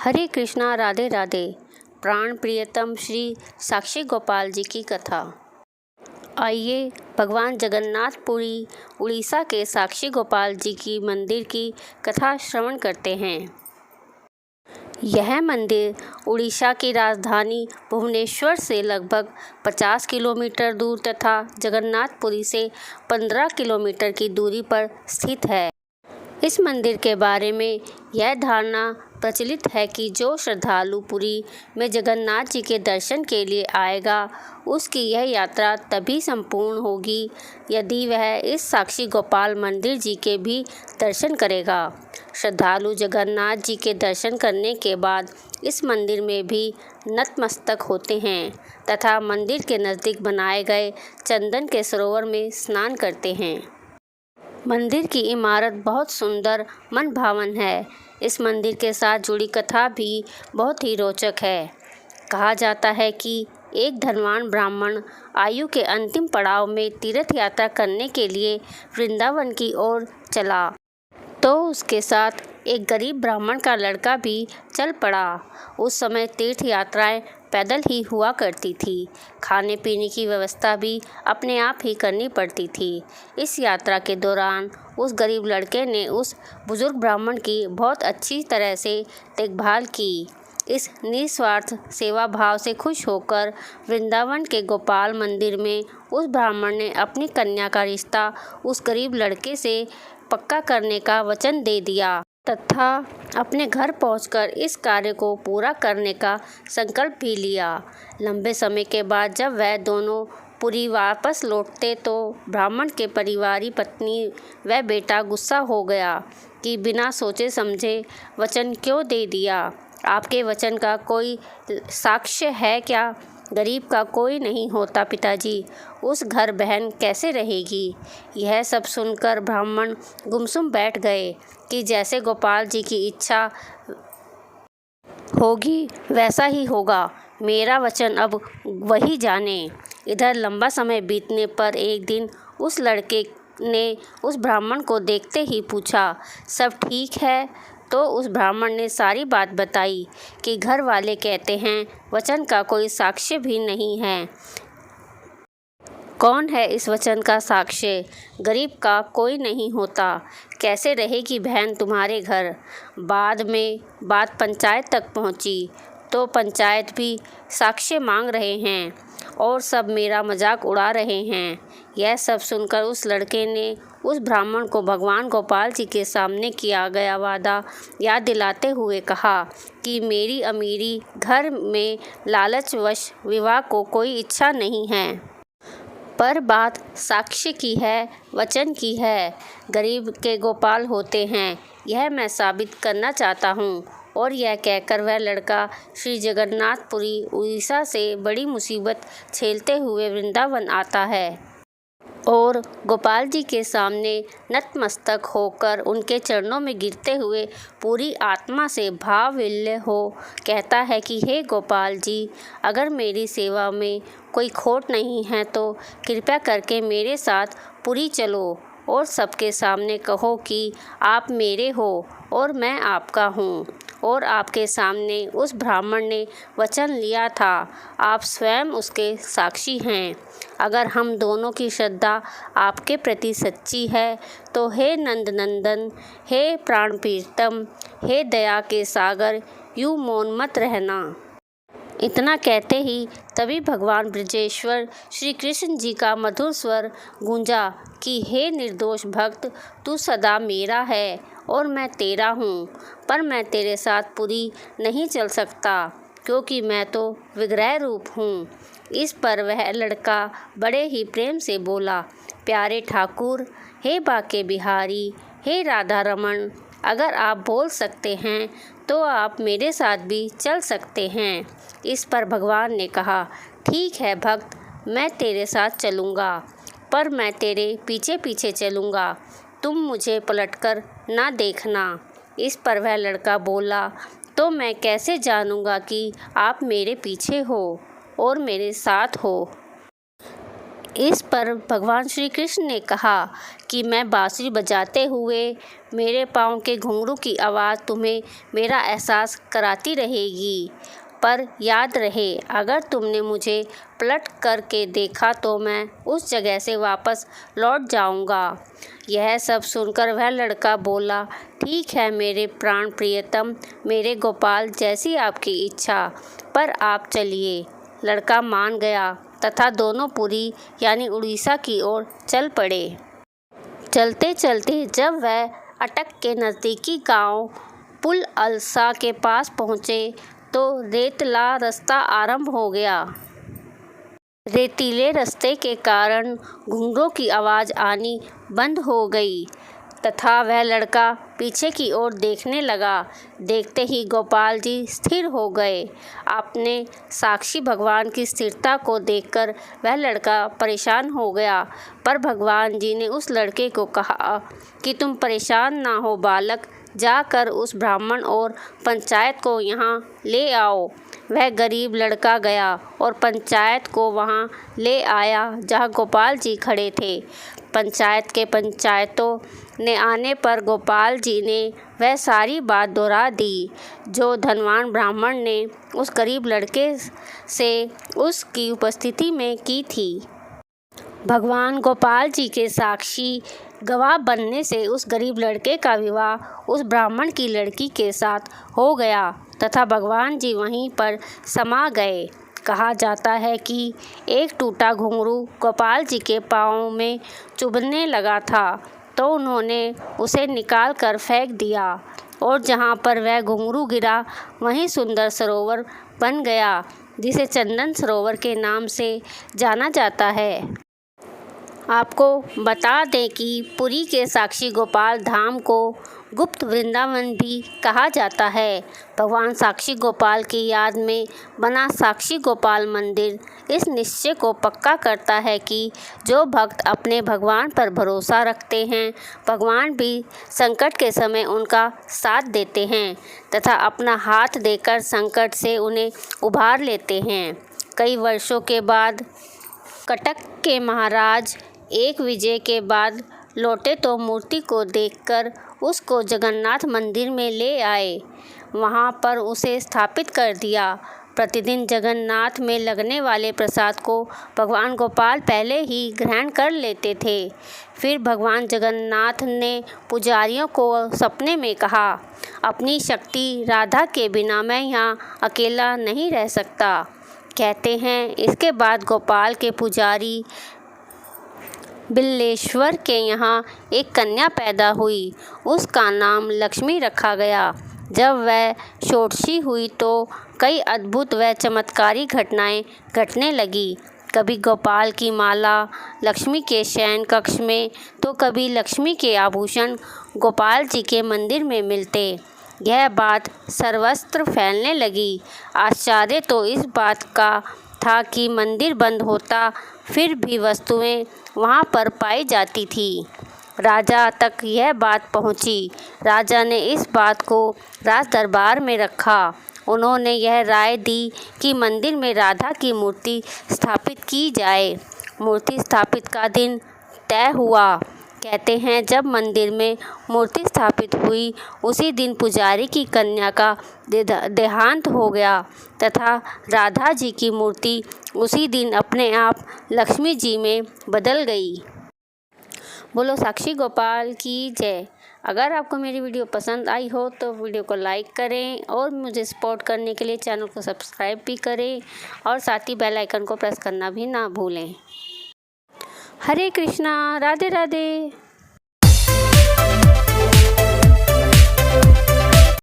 हरे कृष्णा, राधे राधे। प्राण प्रियतम श्री साक्षी गोपाल जी की कथा। आइए भगवान जगन्नाथपुरी उड़ीसा के साक्षी गोपाल जी की मंदिर की कथा श्रवण करते हैं। यह मंदिर उड़ीसा की राजधानी भुवनेश्वर से लगभग 50 किलोमीटर दूर तथा जगन्नाथपुरी से 15 किलोमीटर की दूरी पर स्थित है। इस मंदिर के बारे में यह धारणा प्रचलित है कि जो श्रद्धालु पुरी में जगन्नाथ जी के दर्शन के लिए आएगा, उसकी यह यात्रा तभी संपूर्ण होगी यदि वह इस साक्षी गोपाल मंदिर जी के भी दर्शन करेगा। श्रद्धालु जगन्नाथ जी के दर्शन करने के बाद इस मंदिर में भी नतमस्तक होते हैं तथा मंदिर के नज़दीक बनाए गए चंदन के सरोवर में स्नान करते हैं। मंदिर की इमारत बहुत सुंदर मन भावन है। इस मंदिर के साथ जुड़ी कथा भी बहुत ही रोचक है। कहा जाता है कि एक धनवान ब्राह्मण आयु के अंतिम पड़ाव में तीर्थ यात्रा करने के लिए वृंदावन की ओर चला, तो उसके साथ एक गरीब ब्राह्मण का लड़का भी चल पड़ा। उस समय तीर्थ यात्राएं पैदल ही हुआ करती थी। खाने पीने की व्यवस्था भी अपने आप ही करनी पड़ती थी। इस यात्रा के दौरान उस गरीब लड़के ने उस बुजुर्ग ब्राह्मण की बहुत अच्छी तरह से देखभाल की। इस निस्वार्थ सेवा भाव से खुश होकर वृंदावन के गोपाल मंदिर में उस ब्राह्मण ने अपनी कन्या का रिश्ता उस गरीब लड़के से पक्का करने का वचन दे दिया तथा अपने घर पहुंचकर इस कार्य को पूरा करने का संकल्प भी लिया। लंबे समय के बाद जब वह दोनों पुरी वापस लौटते तो ब्राह्मण के परिवारी पत्नी व बेटा गुस्सा हो गया कि बिना सोचे समझे वचन क्यों दे दिया। आपके वचन का कोई साक्ष्य है क्या? गरीब का कोई नहीं होता पिताजी, उस घर बहन कैसे रहेगी? यह सब सुनकर ब्राह्मण गुमसुम बैठ गए कि जैसे गोपाल जी की इच्छा होगी वैसा ही होगा। मेरा वचन अब वही जाने। इधर लंबा समय बीतने पर एक दिन उस लड़के ने उस ब्राह्मण को देखते ही पूछा, सब ठीक है? तो उस ब्राह्मण ने सारी बात बताई कि घर वाले कहते हैं वचन का कोई साक्ष्य भी नहीं है। कौन है इस वचन का साक्ष्य? गरीब का कोई नहीं होता। कैसे रहेगी बहन तुम्हारे घर? बाद में बात पंचायत तक पहुंची तो पंचायत भी साक्ष्य मांग रहे हैं और सब मेरा मजाक उड़ा रहे हैं। यह सब सुनकर उस लड़के ने उस ब्राह्मण को भगवान गोपाल जी के सामने किया गया वादा याद दिलाते हुए कहा कि मेरी अमीरी घर में लालचवश विवाह को कोई इच्छा नहीं है, पर बात साक्ष्य की है, वचन की है। गरीब के गोपाल होते हैं, यह मैं साबित करना चाहता हूँ। और यह कहकर वह लड़का श्री जगन्नाथपुरी उड़ीसा से बड़ी मुसीबत झेलते हुए वृंदावन आता है और गोपाल जी के सामने नतमस्तक होकर उनके चरणों में गिरते हुए पूरी आत्मा से भावविल्य हो कहता है कि हे गोपाल जी, अगर मेरी सेवा में कोई खोट नहीं है तो कृपया करके मेरे साथ पुरी चलो और सबके सामने कहो कि आप मेरे हो और मैं आपका हूँ। और आपके सामने उस ब्राह्मण ने वचन लिया था, आप स्वयं उसके साक्षी हैं। अगर हम दोनों की श्रद्धा आपके प्रति सच्ची है तो हे नंद नंदन, हे प्राण प्रीतम, हे दया के सागर, यूँ मौन मत रहना। इतना कहते ही तभी भगवान ब्रजेश्वर श्री कृष्ण जी का मधुर स्वर गूंजा कि हे निर्दोष भक्त, तू सदा मेरा है और मैं तेरा हूँ, पर मैं तेरे साथ पुरी नहीं चल सकता क्योंकि मैं तो विग्रह रूप हूँ। इस पर वह लड़का बड़े ही प्रेम से बोला, प्यारे ठाकुर, हे बाके बिहारी, हे राधा रमन, अगर आप बोल सकते हैं तो आप मेरे साथ भी चल सकते हैं। इस पर भगवान ने कहा, ठीक है भक्त, मैं तेरे साथ चलूँगा, पर मैं तेरे पीछे पीछे चलूँगा, तुम मुझे पलटकर ना देखना। इस पर वह लड़का बोला, तो मैं कैसे जानूँगा कि आप मेरे पीछे हो और मेरे साथ हो? इस पर भगवान श्री कृष्ण ने कहा कि मैं बांसुरी बजाते हुए मेरे पाँव के घुंघरू की आवाज़ तुम्हें मेरा एहसास कराती रहेगी, पर याद रहे अगर तुमने मुझे पलट करके देखा तो मैं उस जगह से वापस लौट जाऊंगा। यह सब सुनकर वह लड़का बोला, ठीक है मेरे प्राण प्रियतम, मेरे गोपाल, जैसी आपकी इच्छा, पर आप चलिए। लड़का मान गया तथा दोनों पुरी यानी उड़ीसा की ओर चल पड़े। चलते चलते जब वह अटक के नज़दीकी गांव पुल अलसा के पास पहुँचे तो रेतला रास्ता आरंभ हो गया। रेतीले रास्ते के कारण घुंघरूओं की आवाज़ आनी बंद हो गई तथा वह लड़का पीछे की ओर देखने लगा। देखते ही गोपाल जी स्थिर हो गए। अपने साक्षी भगवान की स्थिरता को देखकर वह लड़का परेशान हो गया, पर भगवान जी ने उस लड़के को कहा कि तुम परेशान ना हो बालक, जाकर उस ब्राह्मण और पंचायत को यहाँ ले आओ। वह गरीब लड़का गया और पंचायत को वहाँ ले आया जहाँ गोपाल जी खड़े थे। पंचायत के पंचायतों ने आने पर गोपाल जी ने वह सारी बात दोहरा दी जो धनवान ब्राह्मण ने उस गरीब लड़के से उसकी उपस्थिति में की थी। भगवान गोपाल जी के साक्षी गवाह बनने से उस गरीब लड़के का विवाह उस ब्राह्मण की लड़की के साथ हो गया तथा भगवान जी वहीं पर समा गए। कहा जाता है कि एक टूटा घुंघरू गोपाल जी के पाँव में चुभने लगा था तो उन्होंने उसे निकाल कर फेंक दिया और जहाँ पर वह घुंघरू गिरा वहीं सुंदर सरोवर बन गया जिसे चंदन सरोवर के नाम से जाना जाता है। आपको बता दें कि पुरी के साक्षी गोपाल धाम को गुप्त वृंदावन भी कहा जाता है। भगवान साक्षी गोपाल की याद में बना साक्षी गोपाल मंदिर इस निश्चय को पक्का करता है कि जो भक्त अपने भगवान पर भरोसा रखते हैं, भगवान भी संकट के समय उनका साथ देते हैं तथा अपना हाथ देकर संकट से उन्हें उबार लेते हैं। कई वर्षों के बाद कटक के महाराज एक विजय के बाद लौटे तो मूर्ति को देखकर उसको जगन्नाथ मंदिर में ले आए। वहाँ पर उसे स्थापित कर दिया। प्रतिदिन जगन्नाथ में लगने वाले प्रसाद को भगवान गोपाल पहले ही ग्रहण कर लेते थे। फिर भगवान जगन्नाथ ने पुजारियों को सपने में कहा, अपनी शक्ति राधा के बिना मैं यहाँ अकेला नहीं रह सकता। कहते हैं इसके बाद गोपाल के पुजारी बिल्लेश्वर के यहाँ एक कन्या पैदा हुई। उसका नाम लक्ष्मी रखा गया। जब वह षोडशी हुई तो कई अद्भुत व चमत्कारी घटनाएं घटने लगी। कभी गोपाल की माला लक्ष्मी के शयन कक्ष में तो कभी लक्ष्मी के आभूषण गोपाल जी के मंदिर में मिलते। यह बात सर्वत्र फैलने लगी। आश्चर्य तो इस बात का था कि मंदिर बंद होता फिर भी वस्तुएं वहां पर पाई जाती थी। राजा तक यह बात पहुंची। राजा ने इस बात को राज दरबार में रखा। उन्होंने यह राय दी कि मंदिर में राधा की मूर्ति स्थापित की जाए। मूर्ति स्थापित का दिन तय हुआ। कहते हैं जब मंदिर में मूर्ति स्थापित हुई उसी दिन पुजारी की कन्या का देहांत हो गया तथा राधा जी की मूर्ति उसी दिन अपने आप लक्ष्मी जी में बदल गई। बोलो साक्षी गोपाल की जय। अगर आपको मेरी वीडियो पसंद आई हो तो वीडियो को लाइक करें और मुझे सपोर्ट करने के लिए चैनल को सब्सक्राइब भी करें और साथ ही बेल आइकन को प्रेस करना भी ना भूलें। हरे कृष्णा, राधे राधे।